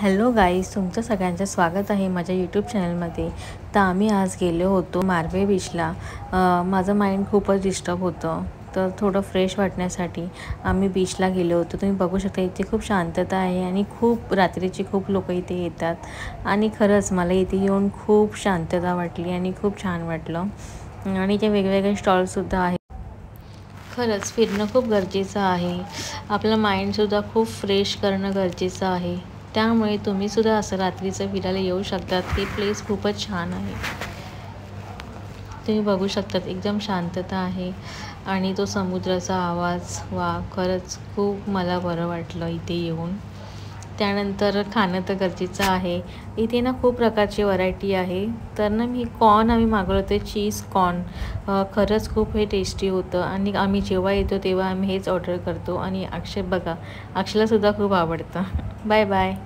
Hello guys, तुमचं सगळ्यांचं स्वागत आहे माझ्या यूट्यूब चॅनलमध्ये। तर आम्ही आज गेलो होतो मारवे बीचला। माझं माइंड खूपच डिस्टर्ब होतं, तर थोडं फ्रेश वाटण्यासाठी आम्ही बीचला गेलो होतो। तुम्ही बघू शकता इथे खूप शांतता आहे आणि खूप रात्रीची खूप लोक इथे येतात आणि खरंच मला इथे येऊन खूप शांतता वाटली आणि खूप छान वाटलं। आणि इथे वेगवेगळे स्टॉलसुद्धा आहेत। खरंच फिरणं खूप गरजेचं आहे, आपलं माइंडसुद्धा खूप फ्रेश करणं गरजेचं आहे। त्यामुळे तुम्हीसुद्धा असं रात्रीचं फिरायला येऊ शकतात। ही प्लेस खूपच छान आहे, तुम्ही बघू शकतात एकदम शांतता आहे आणि तो समुद्राचा आवाज, वा खरंच खूप मला बरं वाटलं इथे येऊन। त्यानंतर खाणं तर गरजेचं आहे। इथे ना खूप प्रकारची व्हरायटी आहे। तर ना मी कॉर्न आम्ही मागवलं होते, चीज कॉर्न। खरंच खूप हे टेस्टी होतं आणि आम्ही जेव्हा येतो तेव्हा आम्ही हेच ऑर्डर करतो आणि अक्षय बघा, अक्षयलासुद्धा खूप आवडतं। Bye bye.